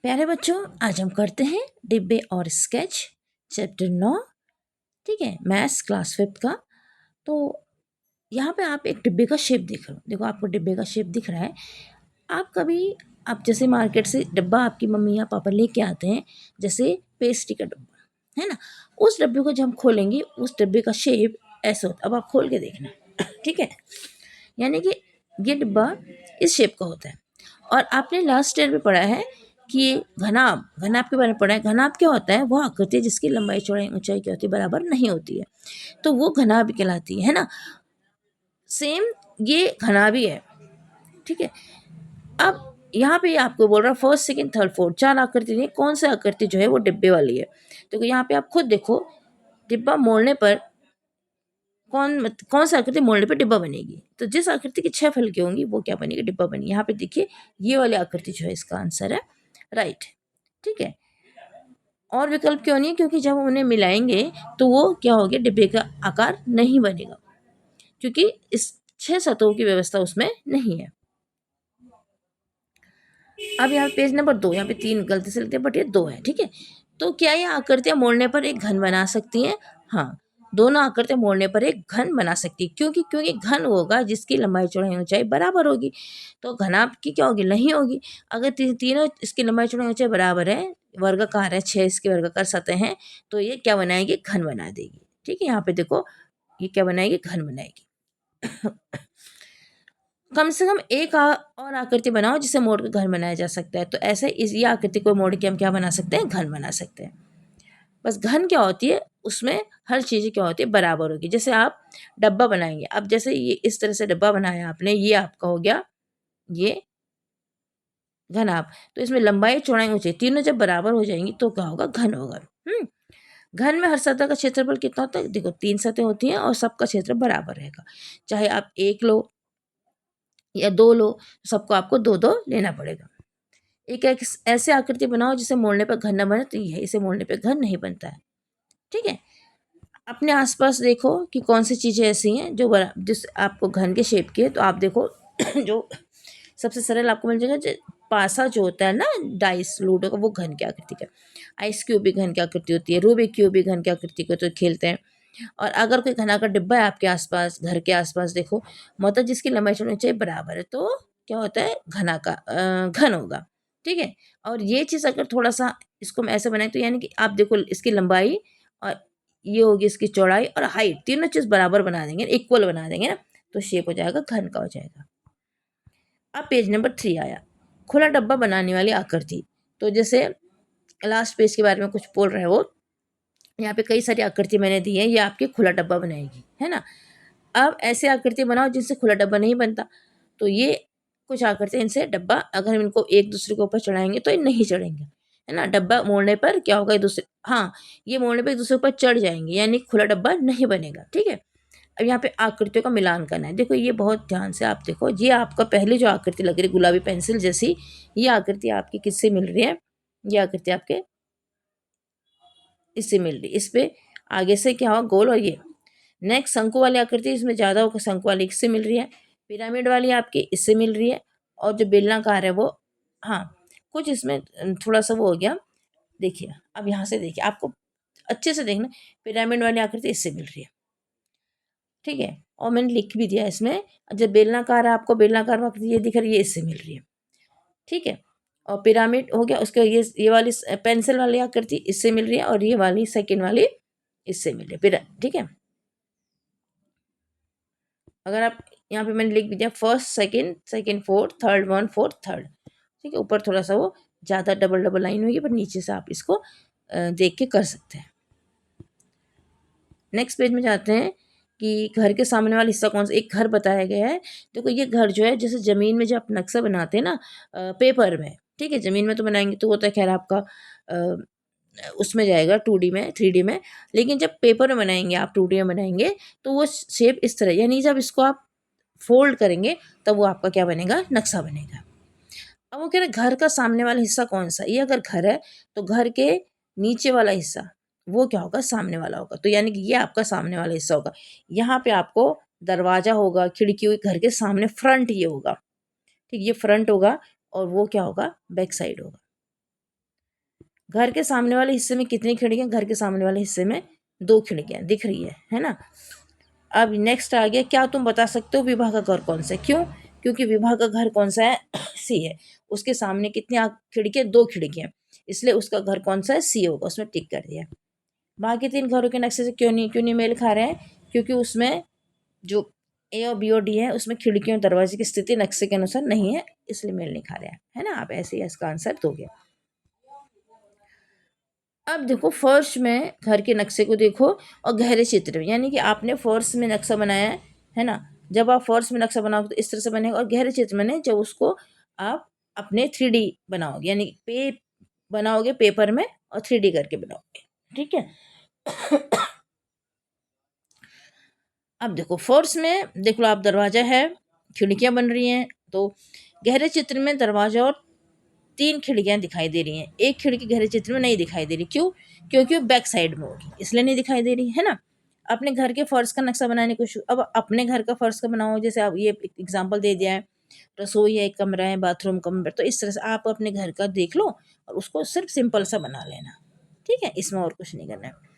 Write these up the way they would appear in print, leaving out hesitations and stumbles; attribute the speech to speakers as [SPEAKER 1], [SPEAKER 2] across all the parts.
[SPEAKER 1] प्यारे बच्चों, आज हम करते हैं डिब्बे और स्केच चैप्टर 9। ठीक है, मैथ्स क्लास 5 का। तो यहाँ पे आप एक डिब्बे का शेप देख रहे हो। देखो, आपको डिब्बे का शेप दिख रहा है। आप जैसे मार्केट से डिब्बा आपकी मम्मी या पापा लेके आते हैं, जैसे पेस्ट्री का डिब्बा है ना, उस डब्बे को जब हम खोलेंगे उस डिब्बे का शेप ऐसा होता है। अब आप खोल के देखना ठीक है, यानी कि ये डिब्बा इस शेप का होता है। और आपने लास्ट ईयर में पढ़ा है कि घनाभ घनाभ के बारे में पढ़ा है। घनाभ क्या होता है? वो आकृति जिसकी लंबाई चौड़ाई ऊंचाई क्या होती है, बराबर नहीं होती है, तो वो घनाभ कहलाती है ना। सेम ये घनाभ ही है। ठीक है, अब यहाँ पे आपको बोल रहा है फर्स्ट सेकंड थर्ड फोर्थ 4 आकृति नहीं, कौन सी आकृति जो है वो डिब्बे वाली है। तो यहाँ पे आप खुद देखो, डिब्बा मोड़ने पर कौन सा आकृति मोड़ने पे डिब्बा बनेगी। तो जिस आकृति की 6 फलके होंगी वो क्या बनेगी, डिब्बा बनेगी। यहाँ पे देखिए, ये वाली आकृति जो है इसका आंसर है राइट। ठीक है, और विकल्प क्यों नहीं है? क्योंकि जब उन्हें मिलाएंगे तो वो क्या हो गया, डिब्बे का आकार नहीं बनेगा, क्योंकि इस 6 सतहों की व्यवस्था उसमें नहीं है। अब यहाँ पेज नंबर 2, यहाँ पे 3 गलती से लिखते हैं बट ये 2 है। ठीक है, तो क्या ये आकृतियां मोड़ने पर एक घन बना सकती हैं? हाँ, दोनों आकृतियां मोड़ने पर एक घन बना सकती है। क्योंकि घन होगा जिसकी लंबाई चौड़ाई ऊंचाई बराबर होगी। तो घनाभ की क्या होगी, नहीं होगी। अगर तीनों इसकी लंबाई चौड़ाई ऊंचाई बराबर है, वर्गाकार है, 6 इसके वर्गाकार सतह हैं, तो ये क्या बनाएगी, घन बना देगी। ठीक है, यहाँ पे देखो, ये क्या बनाएगी, घन बनाएगी कम से कम एक और आकृति बनाओ जिसे मोड़ के घन बनाया जा सकता है। तो ऐसे ये आकृति को मोड़ के हम क्या बना सकते हैं, घन बना सकते हैं। बस घन क्या होती है, उसमें हर चीज़ क्या होती है, बराबर होगी। जैसे आप डब्बा बनाएंगे, अब जैसे ये इस तरह से डब्बा बनाया आपने, ये आपका हो गया ये घनाभ। तो इसमें लंबाई चौड़ाई ऊंचाई तीनों जब बराबर हो जाएंगी तो क्या होगा, घन होगा। घन में हर सतह का क्षेत्रफल कितना होता है? देखो, 3 सतह होती हैं और सबका क्षेत्र बराबर रहेगा। चाहे आप 1 लो या 2 लो, सबको आपको 2-2 लेना पड़ेगा। एक ऐसे आकृति बनाओ जिसे मोड़ने पर घन न बने, तो ये इसे मोड़ने पर घन नहीं बनता है। ठीक है, अपने आसपास देखो कि कौन सी चीज़ें ऐसी हैं जो जिस आपको घन के शेप की है। तो आप देखो जो सबसे सरल आपको मिल जाएगा, पासा जो होता है ना डाइस लूडो का, वो घन की आकृति का। आइस क्यूब भी घन की आकृति होती है, रूबिक क्यूब भी घन की आकृति को तो खेलते हैं। और अगर कोई घना का डिब्बा है आपके आसपास, घर के आसपास देखो, मतलब जिसकी लंबाई चौड़ाई ऊंचाई बराबर है, तो क्या होता है, घना का घन होगा। ठीक है, और ये चीज़ अगर थोड़ा सा इसको हम ऐसे बनाए, तो यानी कि आप देखो इसकी लंबाई और ये होगी इसकी चौड़ाई और हाइट, तीनों चीज़ बराबर बना देंगे, इक्वल बना देंगे ना, तो शेप हो जाएगा घन का हो जाएगा। अब पेज नंबर 3 आया, खुला डब्बा बनाने वाली आकृति। तो जैसे लास्ट पेज के बारे में कुछ बोल रहे हो, यहाँ पे कई सारी आकृति मैंने दी है, ये आपके खुला डब्बा बनाएगी, है ना। अब ऐसे आकृति बनाओ जिनसे खुला डब्बा नहीं बनता। तो ये कुछ आकृति, इनसे डब्बा अगर हम इनको एक दूसरे के ऊपर चढ़ाएंगे तो ये नहीं चढ़ेंगे, है ना। डब्बा मोड़ने पर क्या होगा, एक दूसरे, हाँ, ये मोड़ने पर एक दूसरे के ऊपर चढ़ जाएंगे, यानी खुला डब्बा नहीं बनेगा। ठीक है, अब यहाँ पे आकृतियों का मिलान करना है। देखो, ये बहुत ध्यान से आप देखो, ये आपका पहले जो आकृति लग रही है गुलाबी पेंसिल जैसी, ये आकृति आपकी किससे मिल रही है, ये आकृति आपके इससे मिल रही है। इस पे आगे से क्या होगा, गोल, और ये नेक्स्ट शंकु वाली आकृति, इसमें ज़्यादा होकर शंकु वाली इससे मिल रही है। पिरामिड वाली आपकी इससे मिल रही है। और जो बेलनाकार है वो, हाँ, कुछ इसमें थोड़ा सा वो हो गया। देखिए, अब यहाँ से देखिए, आपको अच्छे से देखना, पिरामिड वाली आकृति इससे मिल रही है। ठीक है, और मैंने लिख भी दिया इसमें, जब बेलनाकार है आपको बेलनाकार आकृति ये दिख रही है, ये इससे मिल रही है। ठीक है, और पिरामिड हो गया, उसके ये वाली पेंसिल वाली आकृति इससे मिल रही है, और ये वाली सेकंड वाली इससे मिल रही है। ठीक है, अगर आप यहाँ पे मैंने लिख भी दिया first second, second fourth, third one, fourth third. ठीक है, ऊपर थोड़ा सा वो ज़्यादा डबल डबल लाइन होगी, पर नीचे से आप इसको देख के कर सकते हैं। नेक्स्ट पेज में जाते हैं कि घर के सामने वाला हिस्सा कौन सा। एक घर बताया गया है। देखो, ये घर जो है, जैसे ज़मीन में जब आप नक्शा बनाते हैं ना पेपर में, ठीक है, ज़मीन में तो बनाएंगे तो होता है खैर आपका उसमें जाएगा 2D में, 3D में। लेकिन जब पेपर में बनाएंगे आप, 2D में बनाएंगे, तो वो शेप इस तरह, यानी जब इसको आप फोल्ड करेंगे तब वो आपका क्या बनेगा, नक्शा बनेगा। अब वो कह रहे घर का सामने वाला हिस्सा कौन सा। ये अगर घर है तो घर के नीचे वाला हिस्सा वो क्या होगा, सामने वाला होगा। तो यानी कि ये आपका सामने वाला हिस्सा होगा। यहाँ पे आपको दरवाजा होगा, खिड़की होगी, घर के सामने फ्रंट ये होगा। ठीक, ये फ्रंट होगा, और वो क्या होगा, बैक साइड होगा। घर के सामने वाले हिस्से में कितनी खिड़कियाँ, घर के सामने वाले हिस्से में 2 खिड़कियाँ दिख रही है ना। अब नेक्स्ट आ गया, क्या तुम बता सकते हो विवाह का घर कौन सा है? क्यों? क्योंकि विवाह का घर कौन सा है? सी है। उसके सामने कितनी खिड़कियाँ? 2 खिड़कियाँ, इसलिए उसका घर कौन सा है? सी होगा, उसमें टिक कर दिया। बाकी 3 घरों के नक्शे से क्यों नहीं मेल खा रहे हैं? क्योंकि उसमें जो ए और बी और डी है उसमें खिड़कियों और दरवाजे की स्थिति नक्शे के अनुसार नहीं है, इसलिए मेल नहीं खा रहे हैं, है ना। आप ऐसे ही इसका आंसर दोगे। अब देखो फर्श में घर के नक्शे को देखो और गहरे चित्र में, यानी कि आपने फर्श में नक्शा बनाया है ना। जब आप फर्श में नक्शा बनाओगे तो इस तरह से बनेगा, और गहरे चित्र में जब उसको आप अपने 3D बनाओगे, यानी बनाओगे पेपर में और 3D करके बनाओगे, ठीक है। अब देखो फर्श में देख लो आप, दरवाजा है, खिड़कियां बन रही हैं, तो गहरे चित्र में दरवाजा और 3 खिड़कियां दिखाई दे रही हैं। एक खिड़की गहरे चित्र में नहीं दिखाई दे रही, क्यों? क्योंकि वो बैक साइड में होगी, इसलिए नहीं दिखाई दे रही, है ना। अपने घर के फर्श का नक्शा बनाने को अब अपने घर का फर्श का बनाओ, जैसे आप ये एग्जाम्पल दे दिया है, रसोई है, एक कमरा है, बाथरूम कमरा, तो इस तरह से आप अपने घर का देख लो और उसको सिर्फ सिंपल सा बना लेना, ठीक है। इसमें और कुछ नहीं करना है।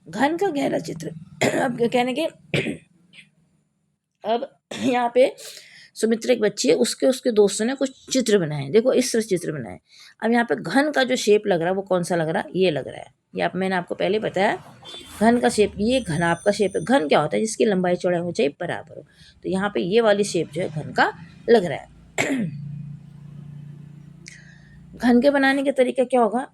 [SPEAKER 1] घन का गहरा चित्र अब कहने के अब यहाँ पे सुमित्रा एक बच्ची है, उसके उसके दोस्तों ने कुछ चित्र बनाए, देखो इस तरह चित्र बनाए। अब यहाँ पे घन का जो शेप लग रहा है वो कौन सा लग रहा है? ये लग रहा है, ये मैंने आपको पहले बताया, घन का शेप, ये घन आपका शेप है। घन क्या होता है? जिसकी लंबाई चौड़ाई ऊंचाई बराबर हो, तो यहाँ पे ये वाली शेप जो है घन का लग रहा है। घन के बनाने का तरीका क्या होगा,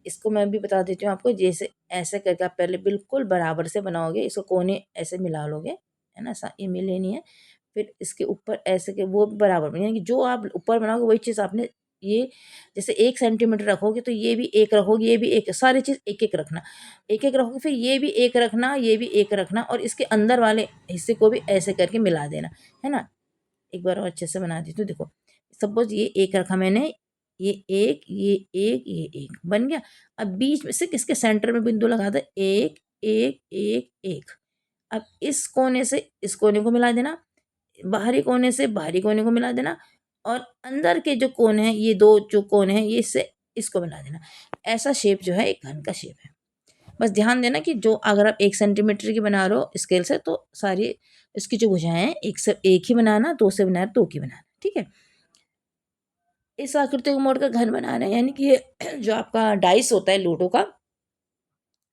[SPEAKER 1] इसको मैं भी बता देती हूँ आपको। जैसे ऐसे करके आप पहले बिल्कुल बराबर से बनाओगे, इसको कोने ऐसे मिला लोगे, है ना, ये मिले नहीं है, फिर इसके ऊपर ऐसे के वो बराबर यानी कि जो आप ऊपर बनाओगे वही चीज़ आपने, ये जैसे 1 सेंटीमीटर रखोगे तो ये भी 1 रखोगे, ये भी 1, सारी चीज़ 1-1 रखना, 1-1 रखोगे, फिर ये भी 1 रखना, ये भी 1 रखना, और इसके अंदर वाले हिस्से को भी ऐसे करके मिला देना, है ना। एक बार और अच्छे से बना देती हूँ, देखो सपोज ये 1 रखा मैंने, ये 1, ये 1, ये 1 बन गया। अब बीच में से किसके सेंटर में बिंदु लगा दे, 1 1 1 1। अब इस कोने से इस कोने को मिला देना, बाहरी कोने से बाहरी कोने को मिला देना, और अंदर के जो कोने हैं, ये 2 जो कोने हैं, ये इससे इसको मिला देना। ऐसा शेप जो है एक घन का शेप है। बस ध्यान देना कि जो अगर आप 1 सेंटीमीटर की बना रहे हो स्केल से, तो सारी इसकी जो भुजाएं हैं एक से एक ही बनाना, 2 से बनाना 2 की बनाना, ठीक है। इस आकृति को मोड़ कर घन बनाना है, यानी कि ये जो आपका डाइस होता है लूडो का,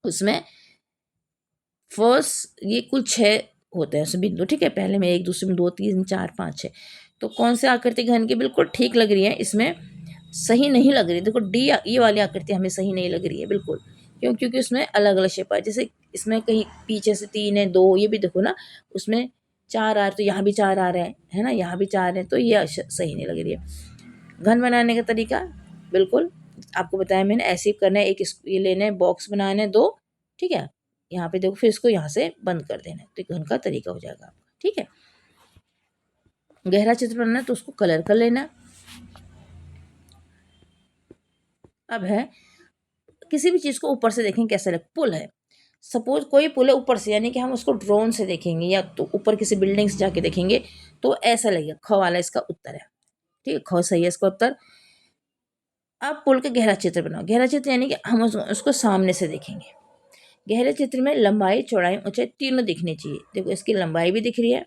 [SPEAKER 1] उसमें फर्स्ट ये कुल 6 होते हैं उसमें बिंदु, ठीक है। पहले में 1, दूसरे में 2, 3, 4, 5, 6। तो कौन सी आकृति घन की बिल्कुल ठीक लग रही है? इसमें सही नहीं लग रही, देखो डी, ये वाली आकृति हमें सही नहीं लग रही है बिल्कुल। क्यों? क्योंकि उसमें अलग अलग शेप है, जैसे इसमें कहीं पीछे से 3 है, 2, ये भी देखो ना, उसमें 4 आ रहे, तो यहाँ भी 4 आ रहे हैं, है ना, यहाँ भी 4 है, तो ये सही नहीं लग रही है। घन बनाने का तरीका बिल्कुल आपको बताया मैंने, ऐसे ही करना है। एक ये लेना है, बॉक्स बनाना है 2, ठीक है। यहाँ पे देखो, फिर इसको यहाँ से बंद कर देना है, तो घन का तरीका हो जाएगा आपका, ठीक है। गहरा चित्र बनाना है तो उसको कलर कर लेना। अब है किसी भी चीज़ को ऊपर से देखें कैसे लगे, पुल है, सपोज कोई पुल है ऊपर से, यानी कि हम उसको ड्रोन से देखेंगे या तो ऊपर किसी बिल्डिंग से जाके देखेंगे तो ऐसा लगेगा। ख वाला इसका उत्तर है, ठीक है, ख सही है इसका उत्तर। अब पुल का गहरा चित्र बनाओ। गहरा चित्र यानी कि हम उसको सामने से देखेंगे। गहरे चित्र में लंबाई चौड़ाई ऊंचाई तीनों दिखनी चाहिए। देखो इसकी लंबाई भी दिख रही है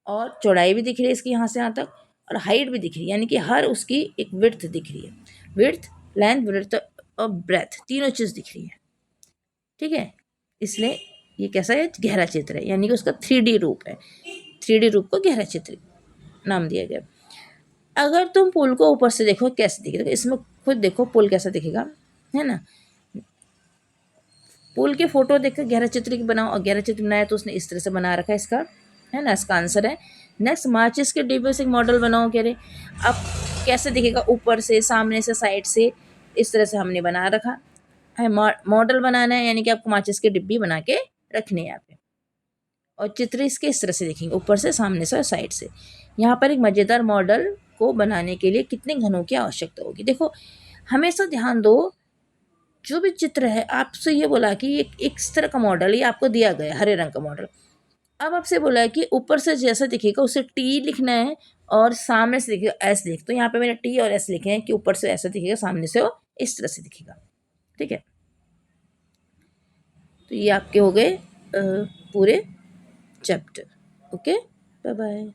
[SPEAKER 1] और चौड़ाई भी दिख रही है इसकी यहाँ से यहाँ तक, और हाइट भी दिख रही है, यानी कि हर उसकी एक विड्थ दिख रही है। विड्थ, लेंथ, विड्थ और ब्रेथ तीनों चीज़ दिख रही है, ठीक है। इसलिए ये कैसा है? गहरा चित्र है, यानी कि उसका 3D रूप है। 3D रूप को गहरा चित्र नाम दिया गया। अगर तुम पुल को ऊपर से देखो कैसे दिखेगा, इसमें खुद देखो पुल कैसा दिखेगा, है ना। पुल के फोटो देखकर गहरा चित्र की बनाओ, और गहरा चित्र बनाया तो उसने इस तरह से बना रखा है इसका, है ना, इसका आंसर है। नेक्स्ट, माचिस के डिब्बे से एक मॉडल बनाओ, कह रहे अब कैसे दिखेगा, ऊपर से, सामने से, साइड से, इस तरह से हमने बना रखा है। मॉडल बनाना है, यानी कि आपको माचिस के डिब्बी बना के रखने हैं यहाँ पे, और चित्र इसके इस तरह से दिखेंगे, ऊपर से, सामने से और साइड से। यहाँ पर एक मज़ेदार मॉडल को बनाने के लिए कितने घनों की आवश्यकता होगी? देखो हमेशा ध्यान दो, जो भी चित्र है आपसे ये बोला कि ये एक इस तरह का मॉडल, ये आपको दिया गया हरे रंग का मॉडल। अब आपसे बोला है कि ऊपर से जैसा दिखेगा उसे टी लिखना है और सामने से दिखेगा एस लिख, तो यहाँ पे मैंने टी और एस लिखे हैं कि ऊपर से ऐसा दिखेगा, सामने से वो इस तरह से दिखेगा। ठीक है, तो ये आपके हो गए पूरे चैप्टर। Okay, bye bye.